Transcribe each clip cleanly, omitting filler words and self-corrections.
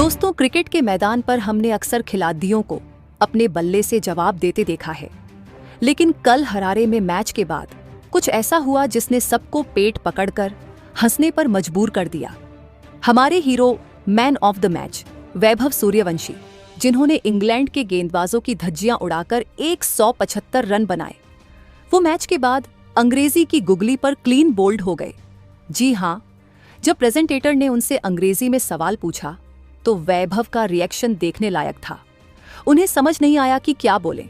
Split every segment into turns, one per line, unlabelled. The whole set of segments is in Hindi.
दोस्तों, क्रिकेट के मैदान पर हमने अक्सर खिलाड़ियों को अपने बल्ले से जवाब देते देखा है, लेकिन कल हरारे में मैच के बाद कुछ ऐसा हुआ जिसने सबको पेट पकड़कर हंसने पर मजबूर कर दिया। हमारे hero man of the match Vaibhav Suryavanshi, जिन्होंने इंग्लैंड के गेंदबाजों की धज्जियां उड़ाकर 175 रन बनाए, वो मैच के बाद अंग्रेजी की गुगली पर क्लीन बोल्ड हो गए। जी हाँ, जब प्रेजेंटेटर ने उनसे अंग्रेजी में सवाल पूछा तो वैभव का रिएक्शन देखने लायक था। उन्हें समझ नहीं आया कि क्या बोलें।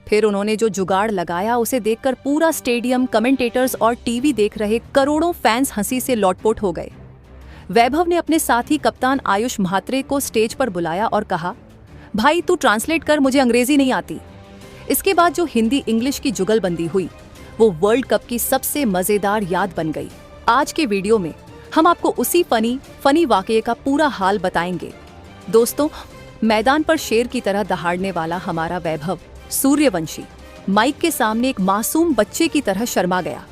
फिर उन्होंने जो जुगाड़ लगाया उसे देखकर पूरा स्टेडियम, कमेंटेटर्स और टीवी देख रहे करोड़ों फैंस हंसी से लोटपोट हो गए। वैभव ने अपने साथी कप्तान आयुष म्हात्रे को स्टेज पर बुलाया और कहा, भाई तू ट्रांसलेट कर, मुझे अंग्रेजी नहीं आती। इसके बाद जो हिंदी इंग्लिश की जुगलबंदी हुई वो वर्ल्ड कप की सबसे मजेदार याद बन गई। आज के वीडियो में हम आपको उसी फनी वाकये का पूरा हाल बताएंगे। दोस्तों, मैदान पर शेर की तरह दहाड़ने वाला हमारा वैभव सूर्यवंशी माइक के सामने एक मासूम बच्चे की तरह शर्मा गया।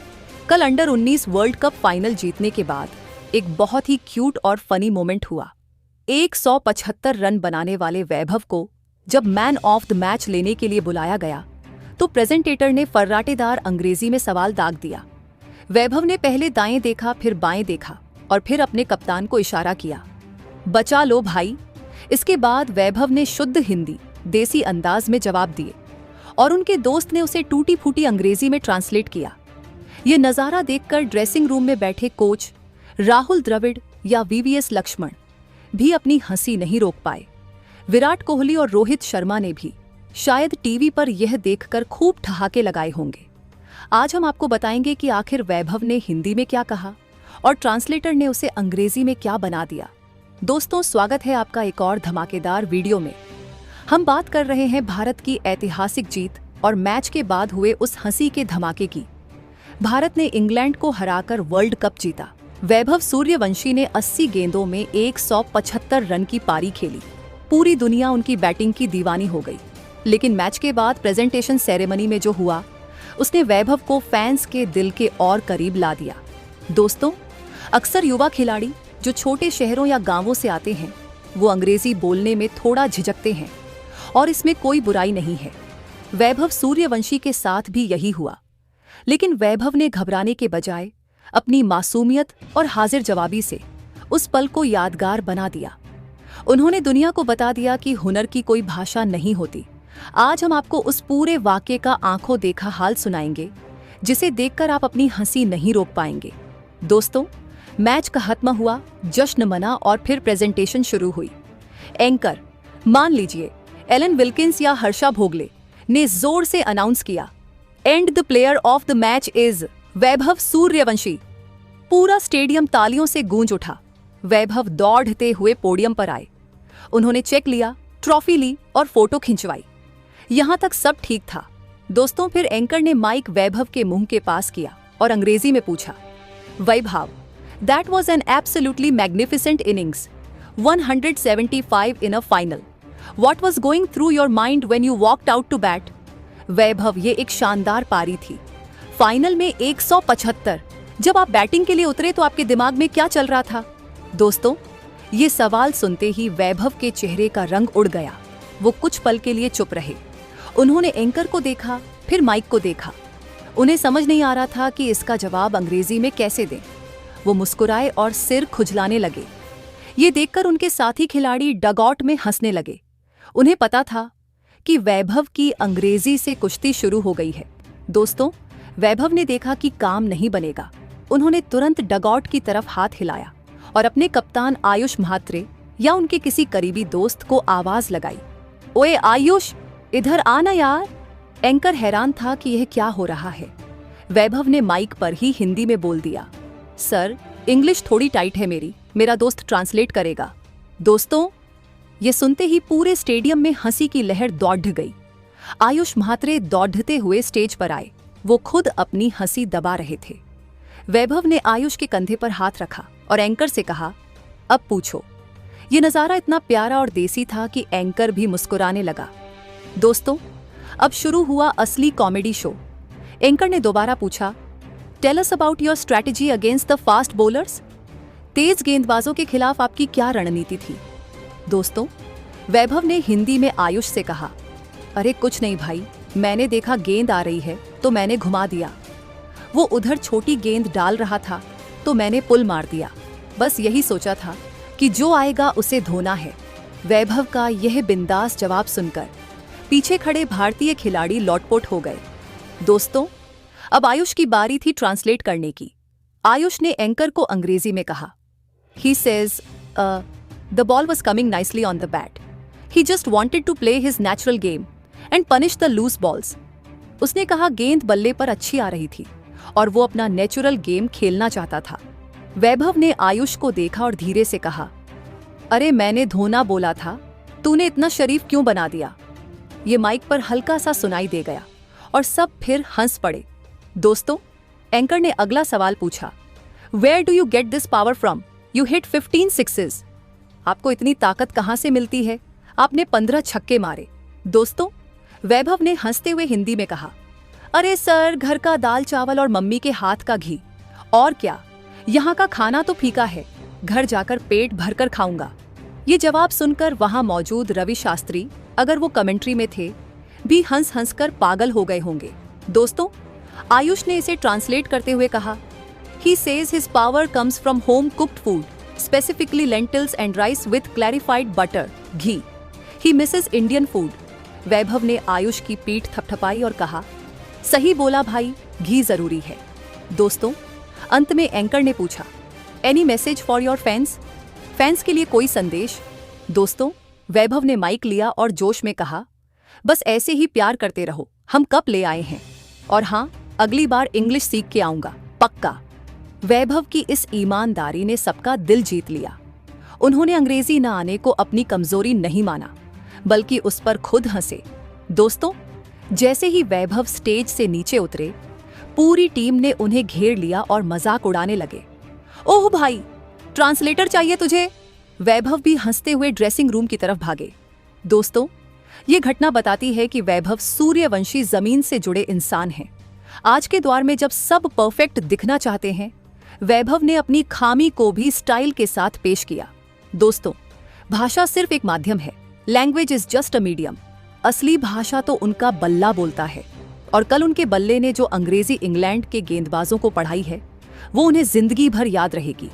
कल अंडर 19 वर्ल्ड कप फाइनल जीतने के बाद एक बहुत ही क्यूट और फनी मोमेंट हुआ। 175 रन बनाने वाले वैभव को जब मैन ऑफ द मैच लेने के लिए बुलाया गया तो प्रेजेंटेटर ने फर्राटेदार अंग्रेजी में सवाल दाग दिया। वैभव ने पहले दाएं देखा, फिर बाएं देखा और फिर अपने कप्तान को इशारा किया, बचा लो भाई। इसके बाद वैभव ने शुद्ध हिंदी देसी अंदाज में जवाब दिए और उनके दोस्त ने उसे टूटी फूटी अंग्रेजी में ट्रांसलेट किया। ये नज़ारा देखकर ड्रेसिंग रूम में बैठे कोच राहुल द्रविड़ या वीवीएस लक्ष्मण भी अपनी हंसी नहीं रोक पाए। विराट कोहली और रोहित शर्मा ने भी शायद टीवी पर यह देखकर खूब ठहाके लगाए होंगे। आज हम आपको बताएंगे कि आखिर वैभव ने हिंदी में क्या कहा और ट्रांसलेटर ने उसे अंग्रेजी में क्या बना दिया। दोस्तों, स्वागत है आपका एक और धमाकेदार वीडियो में। हम बात कर रहे हैं भारत की ऐतिहासिक जीत और मैच के बाद हुए उस हंसी के धमाके की। भारत ने इंग्लैंड को हराकर वर्ल्ड कप जीता। वैभव सूर्यवंशी ने 80 गेंदों में 175 रन की पारी खेली। पूरी दुनिया उनकी बैटिंग की दीवानी हो गई। लेकिन मैच के बाद प्रेजेंटेशन सेरेमनी में जो हुआ उसने वैभव को फैंस के दिल के और करीब ला दिया। दोस्तों, अक्सर युवा खिलाड़ी जो छोटे शहरों या गांवों से आते हैं वो अंग्रेजी बोलने में थोड़ा झिझकते हैं और इसमें कोई बुराई नहीं है। वैभव सूर्यवंशी के साथ भी यही हुआ, लेकिन वैभव ने घबराने के बजाय अपनी मासूमियत और हाजिर जवाबी से उस पल को यादगार बना दिया। उन्होंने दुनिया को बता दिया कि हुनर की कोई भाषा नहीं होती। आज हम आपको उस पूरे वाकये का आंखों देखा हाल सुनाएंगे जिसे देखकर आप अपनी हंसी नहीं रोक पाएंगे। दोस्तों, मैच का खत्म हुआ, जश्न मना और फिर प्रेजेंटेशन शुरू हुई। एंकर, मान लीजिए एलन विल्किंस या हर्षा भोगले, ने जोर से अनाउंस किया, and the player of the match is Vaibhav Suryavanshi. पूरा स्टेडियम तालियों से गूंज उठा। वैभव दौड़ते हुए पोडियम पर आए। उन्होंने चेक लिया, ट्रॉफी ली और फोटो खिंचवाई। यहां तक सब ठीक था। दोस्तों, फिर एंकर ने माइक वैभव के मुंह के पास किया और अंग्रेजी में पूछा, वैभव, that was an absolutely magnificent innings, 175 in a final. What was going through your mind when you walked out to bat? वैभव, ये एक शानदार पारी थी। फाइनल में 175। जब आप बैटिंग के लिए उतरे तो आपके दिमाग में क्या चल रहा था? दोस्तों, ये सवाल सुनते ही वैभव के चेहरे का रंग उड़ गया। वो कुछ पल के लिए चुप रहे। उन्होंने एंकर को देखा, फिर माइक को देखा। उन्हें समझ नहीं आ रहा था कि इसका जवाब अंग्रेजी में कैसे दें। वो मुस्कुराए और सिर खुजलाने लगे। ये देखकर उनके साथी खिलाड़ी डगआउट में हंसने लगे। उन्हें पता था कि वैभव की अंग्रेजी से कुश्ती शुरू हो गई है। दोस्तों, वैभव ने देखा कि काम नहीं बनेगा। उन्होंने तुरंत डगआउट की तरफ हाथ हिलाया और अपने कप्तान आयुष म्हात्रे या उनके किसी करीबी दोस्त को आवाज लगाई, ओए आयुष, इधर आना यार। एंकर हैरान था कि यह क्या हो रहा है। वैभव ने माइक पर ही हिंदी में बोल दिया, सर, इंग्लिश थोड़ी टाइट है मेरा दोस्त ट्रांसलेट करेगा। दोस्तों, ये सुनते ही पूरे स्टेडियम में हंसी की लहर दौड़ गई। आयुष म्हात्रे दौड़ते हुए स्टेज पर आए। वो खुद अपनी हंसी दबा रहे थे। वैभव ने आयुष के कंधे पर हाथ रखा और एंकर से कहा, अब पूछो। ये नज़ारा इतना प्यारा और देसी था कि एंकर भी मुस्कुराने लगा। दोस्तों, अब शुरू हुआ असली कॉमेडी शो। एंकर ने दोबारा पूछा, tell us about your strategy against the fast bowlers. तेज गेंदबाजों के खिलाफ आपकी क्या रणनीति थी? दोस्तों, वैभव ने हिंदी में आयुष से कहा, अरे कुछ नहीं भाई, मैंने देखा गेंद आ रही है तो मैंने घुमा दिया। वो उधर छोटी गेंद डाल रहा था तो मैंने पुल मार दिया। बस यही सोचा था कि जो आएगा उसे धोना है। वैभव का यह बिंदास जवाब सुनकर पीछे खड़े भारतीय खिलाड़ी लौटपोट हो गए। दोस्तों, अब आयुष की बारी थी ट्रांसलेट करने की। आयुष ने एंकर को अंग्रेजी में कहा, He says, the ball was coming nicely on the bat. He just wanted to play his natural game and punish the loose balls. उसने कहा गेंद बल्ले पर अच्छी आ रही थी और वो अपना नेचुरल गेम खेलना चाहता था। वैभव ने आयुष को देखा और धीरे से कहा, अरे मैंने धोना बोला था, तूने इतना शरीफ क्यों बना दिया? ये माइक पर हल्का सा सुनाई दे गया और सब फिर हंस पड़े। दोस्तों, एंकर ने अगला सवाल पूछा, Where do you get this power from? You hit 15 sixes. आपको इतनी ताकत कहाँ से मिलती है? आपने 15 छक्के मारे। दोस्तों, वैभव ने हंसते हुए हिंदी में कहा, अरे सर, घर का दाल चावल और मम्मी के हाथ का घी। और क्या, यहाँ का खाना तो फीका है, घर जाकर पेट भरकर खाऊंगा। ये जवाब सुनकर वहां मौजूद रवि शास्त्री, अगर वो कमेंट्री में थे, भी हंस हंस कर पागल हो गए होंगे। दोस्तों, आयुष ने इसे ट्रांसलेट करते हुए कहा, He says his power comes from home cooked food, specifically lentils and rice with clarified butter, ghee. He misses Indian food. वैभव ने आयुष की पीठ थपथपाई और कहा, सही बोला भाई, घी जरूरी है। दोस्तों, अंत में एंकर ने पूछा, any message for your fans? Fans के लिए कोई संदेश? दोस्तों, वैभव ने माइक लिया और जोश में कहा, बस ऐसे ही प्यार करते रहो, हम कप ले आए हैं। और हाँ, अगली बार इंग्लिश सीख के आऊंगा, पक्का। वैभव की इस ईमानदारी ने सबका दिल जीत लिया। उन्होंने अंग्रेजी न आने को अपनी कमजोरी नहीं माना, बल्कि उस पर खुद हंसे। दोस्तों, जैसे ही वैभव स्टेज से नीचे उतरे, पूरी टीम ने उन्हें घेर लिया और मजाक उड़ाने लगे। ओह भाई, ट्रांसलेटर चाहिए तुझे? वैभव भी हंसते हुए ड्रेसिंग रूम की तरफ भागे। दोस्तों, ये घटना बताती है कि वैभव सूर्यवंशी जमीन से जुड़े इंसान हैं। आज के दौर में जब सब परफेक्ट दिखना चाहते हैं, वैभव ने अपनी खामी को भी स्टाइल के साथ पेश किया। दोस्तों, भाषा सिर्फ एक माध्यम है, language is just a medium. असली भाषा तो उनका बल्ला बोलता है, और कल उनके बल्ले ने जो अंग्रेजी इंग्लैंड के गेंदबाजों को पढ़ाई है, वो उन्हें जिंदगी भर याद रहेगी।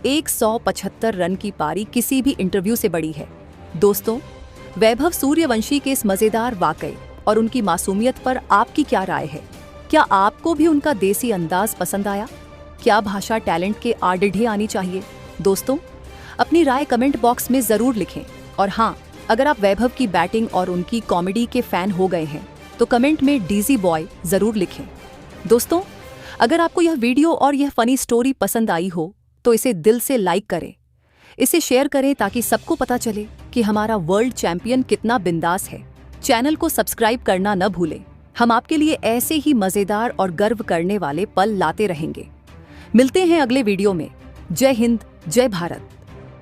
175 रन की पारी किसी भी इंटरव्यू से बड़ी है। दोस्तों, वैभव सूर्यवंशी के इस मजेदार वाकये और उनकी मासूमियत पर आपकी क्या राय है? क्या आपको भी उनका देसी अंदाज पसंद आया? क्या भाषा टैलेंट के आड़े आनी चाहिए? दोस्तों, अपनी राय कमेंट बॉक्स में जरूर लिखें। और हाँ, अगर आप वैभव की बैटिंग और उनकी कॉमेडी के फैन हो गए हैं तो कमेंट में डीजी बॉय जरूर लिखें। दोस्तों, अगर आपको यह वीडियो और यह फनी स्टोरी पसंद आई हो तो इसे दिल से लाइक करें, इसे शेयर करें ताकि सबको पता चले कि हमारा वर्ल्ड चैंपियन कितना बिंदास है। चैनल को सब्सक्राइब करना न भूलें। हम आपके लिए ऐसे ही मजेदार और गर्व करने वाले पल लाते रहेंगे। मिलते हैं अगले वीडियो में। जय हिंद, जय भारत।